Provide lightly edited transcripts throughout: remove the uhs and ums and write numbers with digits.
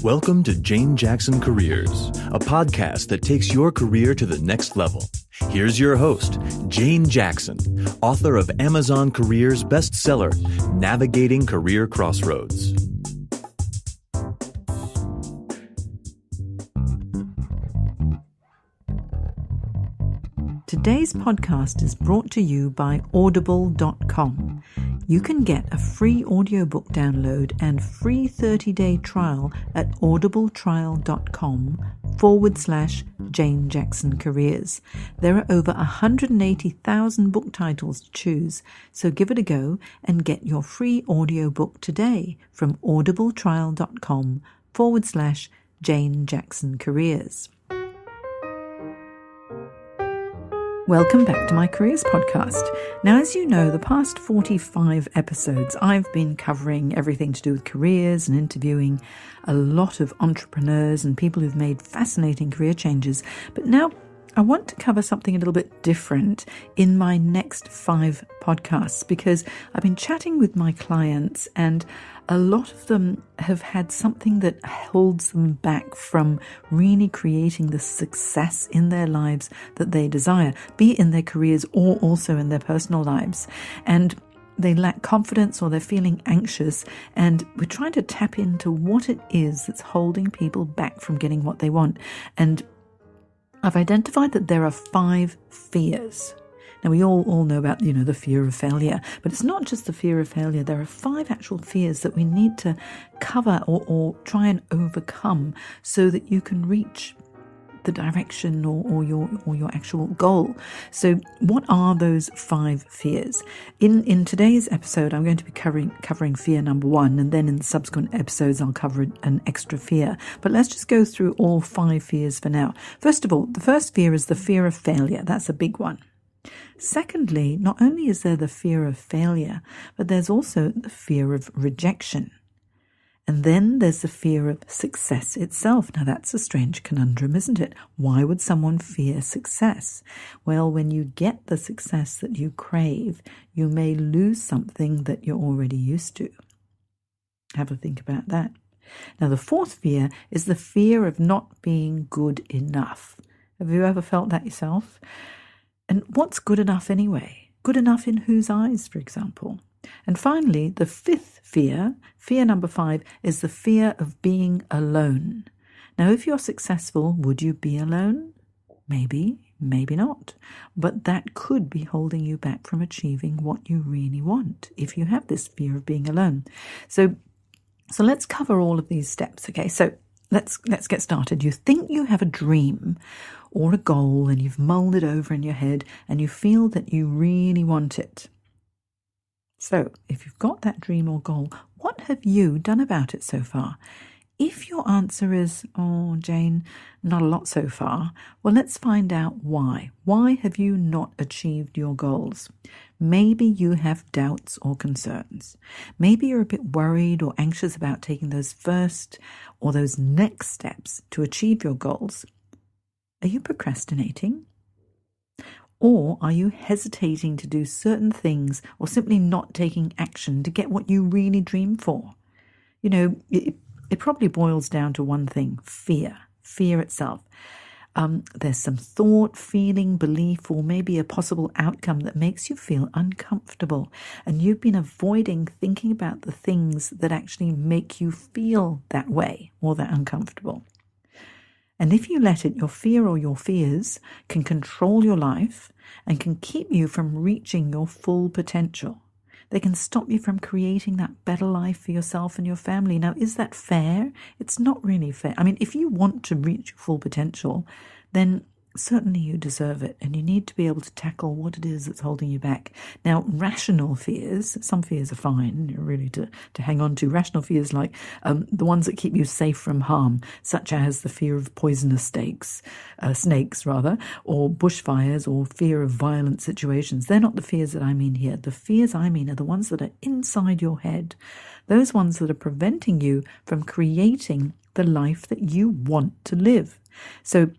Welcome to Jane Jackson Careers, a podcast that takes your career to the next level. Here's your host, Jane Jackson, author of Amazon Careers bestseller, Navigating Career Crossroads. Today's podcast is brought to you by Audible.com. You can get a free audiobook download and free 30-day trial at audibletrial.com/Jane Jackson Careers. There are over 180,000 book titles to choose, so give it a go and get your free audiobook today from audibletrial.com/Jane Jackson Careers. Welcome back to my Careers podcast. Now, as you know, the past 45 episodes, I've been covering everything to do with careers and interviewing a lot of entrepreneurs and people who've made fascinating career changes. But now I want to cover something a little bit different in my next 5 podcasts, because I've been chatting with my clients and a lot of them have had something that holds them back from really creating the success in their lives that they desire, be it in their careers or also in their personal lives. And they lack confidence or they're feeling anxious, and we're trying to tap into what it is that's holding people back from getting what they want. And I've identified that there are 5 fears. Now, we all know about, the fear of failure, but it's not just the fear of failure. There are 5 actual fears that we need to cover or try and overcome so that you can reach the direction or your actual goal. So what are those 5 fears? In today's episode, I'm going to be covering fear number 1, and then in the subsequent episodes, I'll cover an extra fear. But let's just go through all 5 fears for now. First of all, the first fear is the fear of failure. That's a big one. Secondly, not only is there the fear of failure, but there's also the fear of rejection. And then there's the fear of success itself. Now, that's a strange conundrum, isn't it? Why would someone fear success? Well, when you get the success that you crave, you may lose something that you're already used to. Have a think about that. Now, the fourth fear is the fear of not being good enough. Have you ever felt that yourself? And what's good enough anyway? Good enough in whose eyes, for example? And finally, the 5th fear, fear number 5, is the fear of being alone. Now, if you're successful, would you be alone? Maybe, maybe not. But that could be holding you back from achieving what you really want if you have this fear of being alone. So let's cover all of these steps, okay? So let's get started. You think you have a dream or a goal and you've mulled it over in your head and you feel that you really want it. So if you've got that dream or goal, what have you done about it so far? If your answer is, oh, Jane, not a lot so far, well, let's find out why. Why have you not achieved your goals? Maybe you have doubts or concerns. Maybe you're a bit worried or anxious about taking those first or those next steps to achieve your goals. Are you procrastinating? Or are you hesitating to do certain things or simply not taking action to get what you really dream for? It probably boils down to one thing: fear itself. There's some thought, feeling, belief, or maybe a possible outcome that makes you feel uncomfortable. And you've been avoiding thinking about the things that actually make you feel that way or that uncomfortable. And if you let it, your fear or your fears can control your life and can keep you from reaching your full potential. They can stop you from creating that better life for yourself and your family. Now, is that fair? It's not really fair. I mean, if you want to reach your full potential, then certainly you deserve it, and you need to be able to tackle what it is that's holding you back. Now, rational fears, some fears are fine, really to hang on to. Rational fears like the ones that keep you safe from harm, such as the fear of poisonous snakes, or bushfires, or fear of violent situations. They're not the fears that I mean here. The fears I mean are the ones that are inside your head, those ones that are preventing you from creating the life that you want to live. So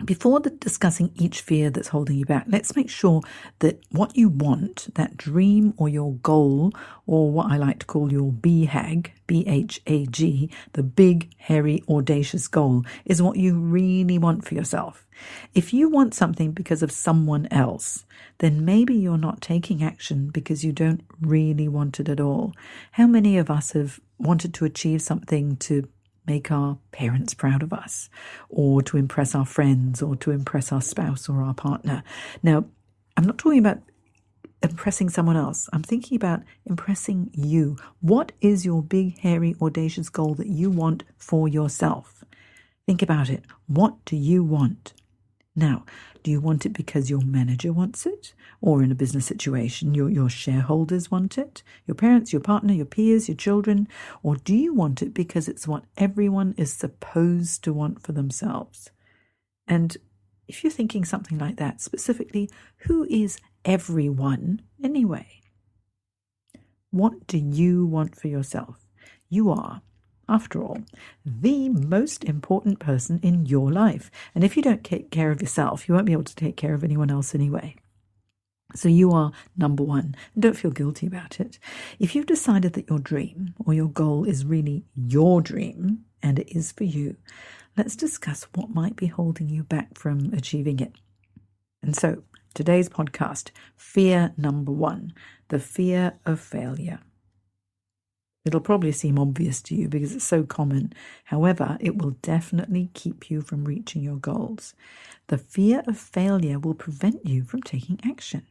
Before discussing each fear that's holding you back, let's make sure that what you want, that dream or your goal, or what I like to call your BHAG, B-H-A-G, the big, hairy, audacious goal, is what you really want for yourself. If you want something because of someone else, then maybe you're not taking action because you don't really want it at all. How many of us have wanted to achieve something to make our parents proud of us, or to impress our friends, or to impress our spouse or our partner? Now, I'm not talking about impressing someone else. I'm thinking about impressing you. What is your big, hairy, audacious goal that you want for yourself? Think about it. What do you want? Now, do you want it because your manager wants it? Or in a business situation, your shareholders want it? Your parents, your partner, your peers, your children? Or do you want it because it's what everyone is supposed to want for themselves? And if you're thinking something like that, specifically, who is everyone anyway? What do you want for yourself? You are, after all, the most important person in your life. And if you don't take care of yourself, you won't be able to take care of anyone else anyway. So you are number one. And don't feel guilty about it. If you've decided that your dream or your goal is really your dream, and it is for you, let's discuss what might be holding you back from achieving it. And so today's podcast, fear number one, the fear of failure. It'll probably seem obvious to you because it's so common. However, it will definitely keep you from reaching your goals. The fear of failure will prevent you from taking action.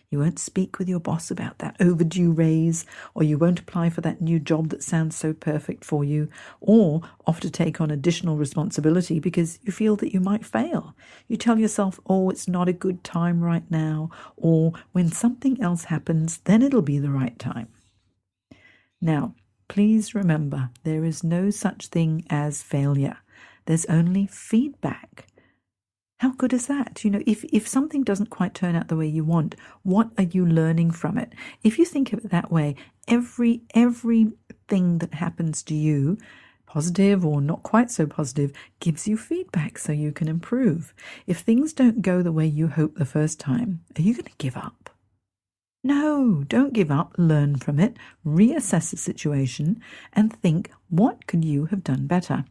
You won't speak with your boss about that overdue raise, or you won't apply for that new job that sounds so perfect for you, or offer to take on additional responsibility because you feel that you might fail. You tell yourself, oh, it's not a good time right now, or when something else happens, then it'll be the right time. Now, please remember, there is no such thing as failure. There's only feedback. How good is that? You know, if something doesn't quite turn out the way you want, what are you learning from it? If you think of it that way, everything that happens to you, positive or not quite so positive, gives you feedback so you can improve. If things don't go the way you hoped the first time, are you going to give up? No, don't give up. Learn from it, reassess the situation, and think, what could you have done better?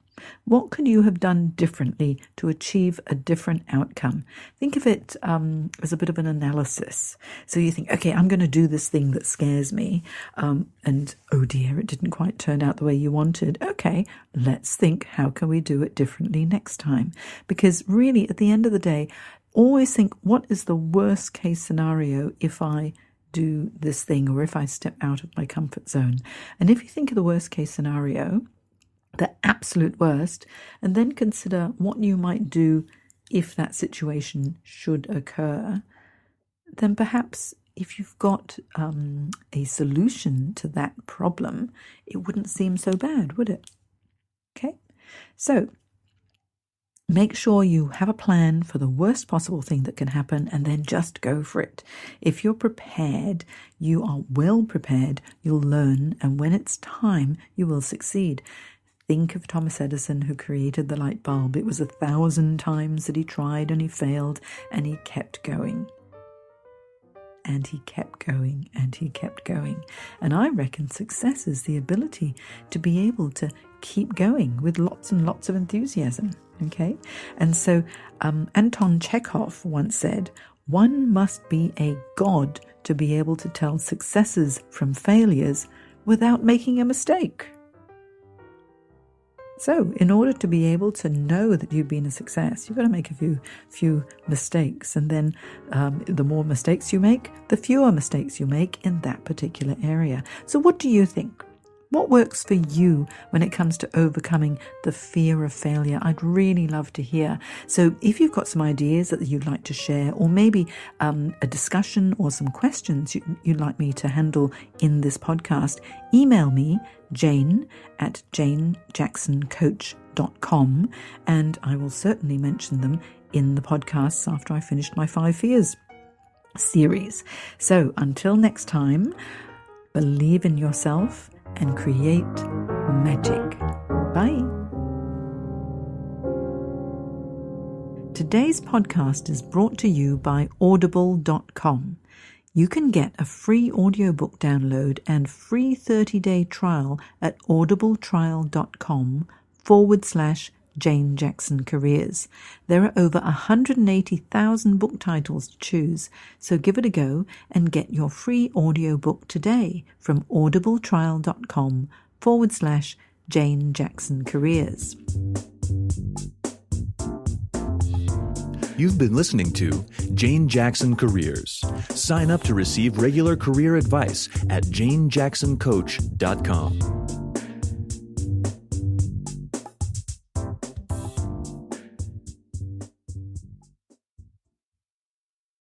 What could you have done differently to achieve a different outcome? Think of it as a bit of an analysis. So you think, okay, I'm going to do this thing that scares me, and oh dear, it didn't quite turn out the way you wanted. Okay, let's think, how can we do it differently next time? Because really, at the end of the day, always think, what is the worst case scenario if I do this thing, or if I step out of my comfort zone? And if you think of the worst case scenario, the absolute worst, and then consider what you might do if that situation should occur, then perhaps if you've got a solution to that problem, it wouldn't seem so bad, would it? Okay, so make sure you have a plan for the worst possible thing that can happen, and then just go for it. If you're prepared, you are well prepared, you'll learn, and when it's time, you will succeed. Think of Thomas Edison, who created the light bulb. It was 1,000 times that he tried and he failed, and he kept going. And he kept going, and he kept going. And I reckon success is the ability to be able to keep going with lots and lots of enthusiasm. Okay? And so Anton Chekhov once said, one must be a god to be able to tell successes from failures without making a mistake. So in order to be able to know that you've been a success, you've got to make a few mistakes. And then the more mistakes you make, the fewer mistakes you make in that particular area. So what do you think? What works for you when it comes to overcoming the fear of failure? I'd really love to hear. So if you've got some ideas that you'd like to share, or maybe a discussion or some questions you'd like me to handle in this podcast, email me, jane@janejacksoncoach.com, and I will certainly mention them in the podcasts after I finished my 5 Fears series. So until next time, believe in yourself and create magic. Bye. Today's podcast is brought to you by Audible.com. You can get a free audiobook download and free 30-day trial at audibletrial.com/Jane Jackson Careers. There are over 180,000 book titles to choose, so give it a go and get your free audiobook today from audibletrial.com/Jane Jackson Careers. You've been listening to Jane Jackson Careers. Sign up to receive regular career advice at janejacksoncoach.com.